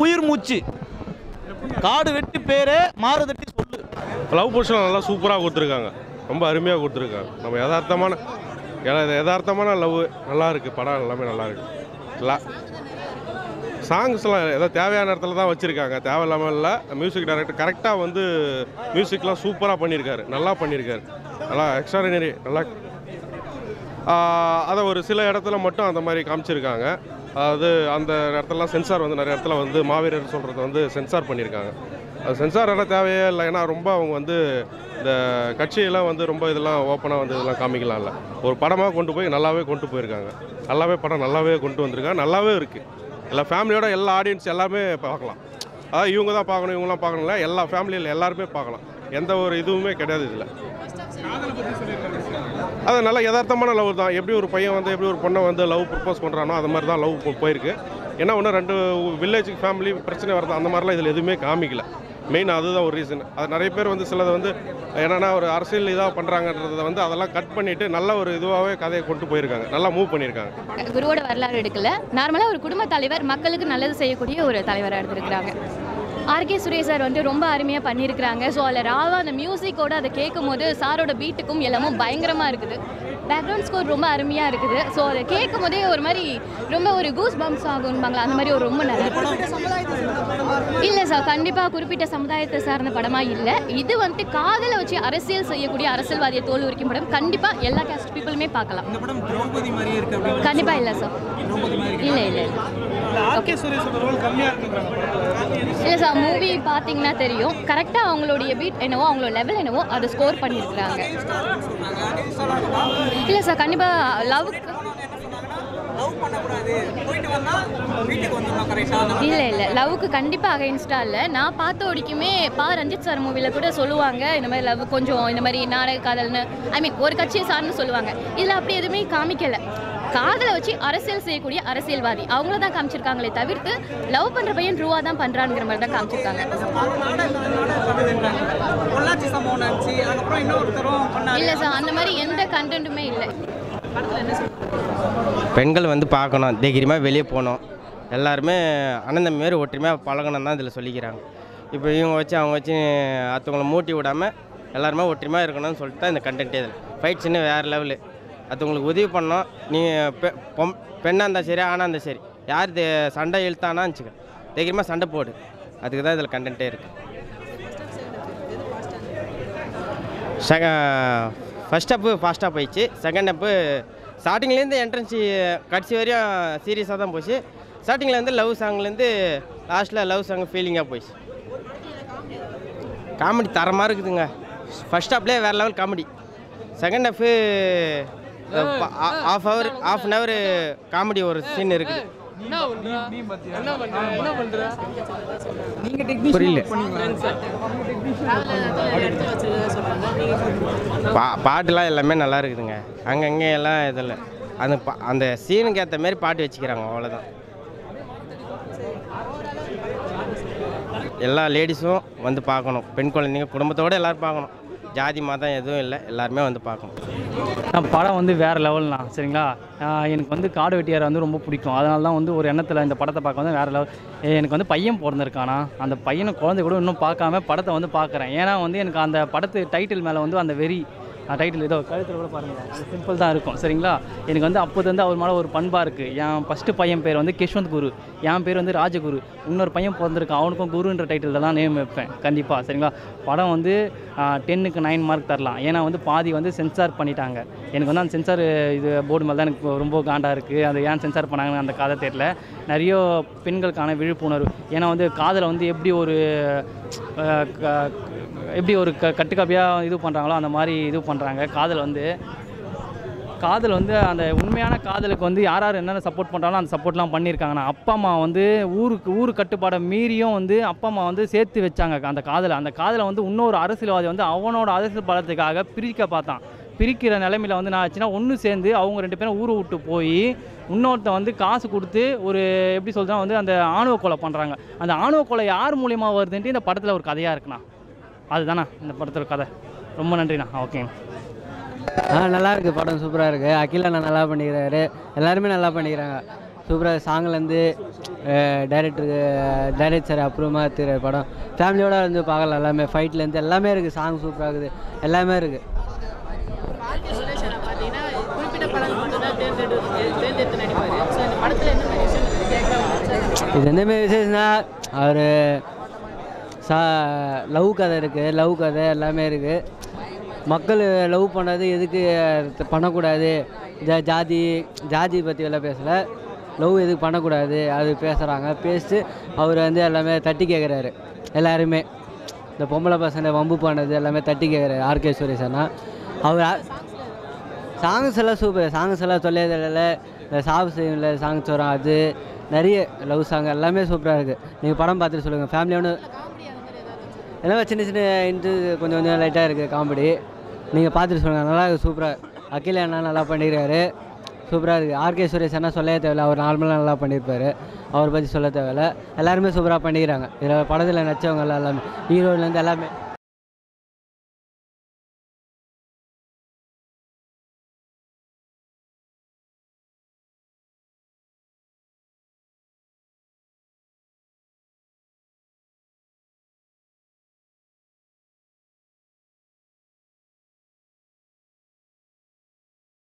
உயிர் மூச்சு. காடு வெட்டி பேரே மாறுதட்டி சொல்லு. லவ் போர்ஷன் நல்லா சூப்பராக கொடுத்துருக்காங்க, ரொம்ப அருமையாக கொடுத்துருக்காங்க. நம்ம யதார்த்தமான லவ் நல்லா இருக்குது. படம் எல்லாமே நல்லா இருக்குது. சாங்ஸ்லாம் ஏதோ தேவையான இடத்துல தான் வச்சுருக்காங்க, தேவையில்லாமல் இல்லை. மியூசிக் டைரக்டர் கரெக்டாக வந்து மியூசிக்லாம் சூப்பராக பண்ணியிருக்காரு, நல்லா பண்ணியிருக்காரு, நல்லா எக்ஸ்ட்ராடினரி. நல்லா அதை ஒரு சில இடத்துல மட்டும் அந்த மாதிரி காமிச்சிருக்காங்க. அதாவது அந்த இடத்துலலாம் சென்சார் வந்து நிறைய இடத்துல வந்து மாவீரர் சொல்கிறது வந்து சென்சார் பண்ணியிருக்காங்க. அது சென்சார் எல்லாம் தேவையே இல்லை. ஏன்னா ரொம்ப அவங்க வந்து இந்த கட்சியெல்லாம் வந்து ரொம்ப இதெல்லாம் ஓப்பனாக வந்து இதெல்லாம் காமிக்கலாம் இல்லை. ஒரு படமாக கொண்டு போய் நல்லாவே கொண்டு போயிருக்காங்க. படம் நல்லாவே கொண்டு வந்திருக்காங்க, நல்லாவே இருக்குது. எல்லா ஃபேமிலியோட எல்லா ஆடியன்ஸ் எல்லாமே பார்க்கலாம். அதாவது இவங்க தான் பார்க்கணும் இவங்களாம் பார்க்கணும்ல, எல்லா ஃபேமிலியில் எல்லாருமே பார்க்கலாம். எந்த ஒரு இதுவுமே கிடையாது இதில். அது நல்லா யதார்த்தமான லவ் தான். எப்படி ஒரு பையன் வந்து எப்படி ஒரு பொண்ணை வந்து லவ் ப்ரப்போஸ் பண்ணுறானோ அது மாதிரி தான் லவ் போயிருக்கு. ஏன்னா ஒன்று 2 வில்லேஜுக்கு ஃபேமிலி பிரச்சனை வருது, அந்த மாதிரிலாம் இதில் எதுவுமே காமிக்கல. மெயின் அதுதான் ஒரு ரீசன். அது நிறைய பேர் வந்து சிலதை வந்து என்னென்னா ஒரு அரசியல் இதாக பண்ணுறாங்கன்றதை வந்து அதெல்லாம் கட் பண்ணிவிட்டு நல்ல ஒரு இதுவாகவே கதையை கொண்டு போயிருக்காங்க, நல்லா மூவ் பண்ணியிருக்காங்க. குருவோட வரலாறு எடுக்கல, நார்மலாக ஒரு குடும்ப தலைவர், மக்களுக்கு நல்லது செய்யக்கூடிய ஒரு தலைவராக எடுத்துருக்கிறாங்க. ஆர்கே சுரேஷ் சார் வந்து ரொம்ப அருமையாக பண்ணியிருக்கிறாங்க. ஸோ அதில் ராவா அந்த மியூசிக்கோடு அதை கேட்கும் போது சாரோட பீட்டுக்கும் எல்லாமும் பயங்கரமாக இருக்குது. பேக்ரவுண்ட் ஸ்கோர் ரொம்ப அருமையாக இருக்குது. ஸோ அதை கேட்கும் போதே ஒரு மாதிரி ரொம்ப ஒரு கூஸ் பம்ப்ஸ் ஆகும்பாங்களா, அந்த மாதிரி ஒரு ரொம்ப நல்லா இல்லை சார். கண்டிப்பாக குறிப்பிட்ட சமுதாயத்தை சார்ந்த படமாக இல்லை. இது வந்துட்டு காதலை வச்சு அரசியல் செய்யக்கூடிய அரசியல்வாதியை தோல் உரிக்கும் படம். கண்டிப்பாக எல்லா கேஸ்ட் பீப்புளுமே பார்க்கலாம். கண்டிப்பாக இல்லை சார், இல்லை இல்லை இல்லை சார். மூவி பார்த்தீங்கன்னா தெரியும், கரெக்டாக அவங்களுடைய பீட் என்னவோ அவங்களோட லெவல் என்னவோ அதை ஸ்கோர் பண்ணியிருக்கிறாங்க. இல்லை சார், கண்டிப்பாக இல்லை லவ்வுக்கு கண்டிப்பாக அகைன்ஸ்டாக இல்லை. நான் பார்த்த வரைக்குமே ரஞ்சித் சார் மூவியில் கூட சொல்லுவாங்க இந்த மாதிரி லவ் கொஞ்சம் இந்த மாதிரி நாடக காதல்னு, ஒரு கட்சியை சார்னு சொல்லுவாங்க. இதில் அப்படி எதுவுமே காமிக்கலை. காதலை வச்சு அரசியல் செய்யக்கூடிய அரசியல்வாதி அவங்கள தான் காமிச்சிருக்காங்களே தவிர்த்து லவ் பண்ணுற பையன் ட்ரூவாக தான் பண்ணுறாங்கிற மாதிரி தான் காமிச்சிருக்காங்க. இல்லை சார், அந்த மாதிரி எந்த கண்டென்ட்டுமே இல்லை. பெண்கள் வந்து பார்க்கணும், தைரியமாக வெளியே போகணும், எல்லாருமே அண்ணன் மாரி ஒற்றுமையாக பழகணும் தான் இதில் சொல்லிக்கிறாங்க. இப்போ இவங்க வச்சு அவங்க வச்சு அடுத்தவங்களை மூட்டி விடாமல் எல்லாருமே ஒற்றுமையாக இருக்கணும்னு சொல்லிட்டு தான் இந்த கண்டென்ட்டே. இதில் ஃபைட்ஸ்ன்னு வேறு லெவலு. அடுத்தவங்களுக்கு உதவி பண்ணோம். நீங்கள் பெண்ணாக இருந்தால் சரி ஆணாக இருந்தால் சரி, யார் சண்டை இழுத்தானா வச்சுக்க தைரியமாக சண்டை போடு. அதுக்கு தான் இதில் கண்டென்ட்டே இருக்குது. ஃபஸ்ட் அப்பு ஃபாஸ்ட்டாக போயிடுச்சு. செகண்ட் அப்பு ஸ்டார்டிங்லேருந்து என்ட்ரன்ஸ் கடைசி வரையும் சீரியஸாக தான் போச்சு. ஸ்டார்டிங்கில் வந்து லவ் சாங்லேருந்து லாஸ்ட்டில் லவ் சாங் ஃபீலிங்காக போயிடுச்சு. காமெடி தரமாக இருக்குதுங்க. ஃபஸ்ட் ஹாப்லேயே வேறு level comedy. Second half half an hour comedy ஒரு சீன் இருக்குது. புரியல. பாட்டுலாம் எல்லாமே நல்லா இருக்குதுங்க. அங்கங்கே எல்லாம் இதில் அந்த சீனுக்கு ஏற்ற மாதிரி பாட்டு வச்சுக்கிறாங்க, அவ்வளோதான். எல்லா லேடிஸும் வந்து பார்க்கணும். பெண் குழந்தைங்க குடும்பத்தோடு எல்லோரும் பார்க்கணும். ஜாதி மதம் எதுவும் இல்லை, எல்லாருமே வந்து பார்க்கணும். படம் வந்து வேறு லெவல்னா சரிங்களா. எனக்கு வந்து காடு வெட்டியாரை வந்து ரொம்ப பிடிக்கும். அதனால தான் வந்து ஒரு எண்ணத்தில் இந்த படத்தை பார்க்க வந்து வேறு லெவல். எனக்கு வந்து பையன் பிறந்திருக்கானா, அந்த பையனை குழந்தை கூட இன்னும் பார்க்காம படத்தை வந்து பார்க்குறேன். ஏன்னா வந்து எனக்கு அந்த படத்து டைட்டில் மேலே வந்து அந்த வெறி டைட்டில் ஏதோ கழுத்தில் கூட பாருங்கள், சிம்பிள் தான் இருக்கும் சரிங்களா. எனக்கு வந்து அப்போது வந்து அவர் மேலே ஒரு பண்பாக இருக்குது. என் ஃபஸ்ட்டு பையன் பேர் வந்து கிஷ்வந்த் குரு, என் பேர் வந்து ராஜகுரு. இன்னொரு பையன் பிறந்திருக்கான், அவனுக்கும் குருன்ற டைட்டிலில் தான் நேம் வைப்பேன் கண்டிப்பாக சரிங்களா. படம் வந்து 10க்கு 9 மார்க் தரலாம். ஏன்னா வந்து பாதி வந்து சென்சார் பண்ணிட்டாங்க. எனக்கு வந்து அந்த சென்சார் இது போர்டு மேலே தான் எனக்கு ரொம்ப காண்டாக இருக்குது. அது ஏன் சென்சார் பண்ணாங்கன்னு அந்த கதை தெரியல. நிறைய பெண்களுக்கான விழிப்புணர்வு. ஏன்னா வந்து காதலை வந்து எப்படி ஒரு கட்டுக்கப்பியாக இது பண்ணுறாங்களோ அந்த மாதிரி இது பண்ணுறாங்க. காதல் வந்து அந்த உண்மையான காதலுக்கு வந்து யார் என்னென்ன சப்போர்ட் பண்ணுறாங்களோ அந்த சப்போர்ட்லாம் பண்ணியிருக்காங்கன்னா, அப்பா அம்மா வந்து ஊர் கட்டுப்பாடை மீறியும் வந்து அப்பா அம்மா வந்து சேர்த்து வச்சாங்க அந்த காதலை வந்து இன்னொரு அரசியல்வாதி வந்து அவனோட அரசியல் பலத்துக்காக பிரிக்க பார்த்தான். பிரிக்கிற நிலைமையில் வந்து நான் ஆச்சுன்னா ஒன்று சேர்ந்து அவங்க 2 பேரும் ஊரை விட்டு போய் இன்னொருத்த வந்து காசு கொடுத்து ஒரு எப்படி சொல்கிறா வந்து அந்த ஆணவ கொலை பண்ணுறாங்க. அந்த ஆணவ கொலை யார் மூலியமாக வருதுன்ட்டு இந்த படத்தில் ஒரு கதையாக இருக்குண்ணா. அதுதாண்ணா இந்த படத்தோட கதை. ரொம்ப நன்றிண்ணா. ஓகே. நல்லா இருக்குது, படம் சூப்பராக இருக்குது. அகிலா நல்லா பண்ணிக்கிறாரு, எல்லாருமே நல்லா பண்ணிக்கிறாங்க. சூப்பராக சாங்லேருந்து டைரக்டர் அப்புறமா திரு படம் ஃபேமிலியோடு வந்து பார்க்கலாம். எல்லாமே ஃபைட்லேருந்து எல்லாமே இருக்குது. சாங் சூப்பராக இருக்குது, எல்லாமே இருக்குது. இது எந்தமாரி விசேஷம்னா அவர் லவ் கதை இருக்குது, லவ் கதை எல்லாமே இருக்குது. மக்கள் லவ் பண்ணுறது எதுக்கு பண்ணக்கூடாது, ஜாதி பற்றி எல்லாம் பேசலை, லவ் எதுக்கு பண்ணக்கூடாது அது பேசுகிறாங்க. பேசிட்டு அவர் வந்து எல்லாமே தட்டி கேட்குறாரு. எல்லாருமே இந்த பொம்பளை பசங்க வம்பு பண்ணது எல்லாமே தட்டி கேட்குறாரு ஆர்கே சுரேஷன்னா. அவர் சாங்ஸ் எல்லாம் சூப்பர், சாங்ஸ் எல்லாம் சொல்லியதில்லை. இந்த சாவு செய்யல சாங்ஸ் வரும், அது நிறைய லவ் சாங் எல்லாமே சூப்பராக இருக்குது. நீங்கள் படம் பார்த்துட்டு சொல்லுங்கள். ஃபேமிலியோட எல்லாம் சின்ன சின்ன கொஞ்சம் கொஞ்சம் லைட்டாக இருக்குது காமெடி. நீங்கள் பார்த்துட்டு சொல்லுங்கள், நல்லா இருக்குது சூப்பராக. அகில அண்ணா நல்லா பண்ணியிருக்காரு, சூப்பராக இருக்குது. ஆர்கே சுரேஷ் அண்ணா சொல்லவே தேவையில்லை, அவர் நார்மலாக நல்லா பண்ணியிருப்பார், அவரை பற்றி சொல்ல தேவையில்லை. எல்லாருமே சூப்பராக பண்ணிக்கிறாங்க. இதில் படத்தில் நடித்தவங்க எல்லாமே ஹீரோயிலேருந்து எல்லாமே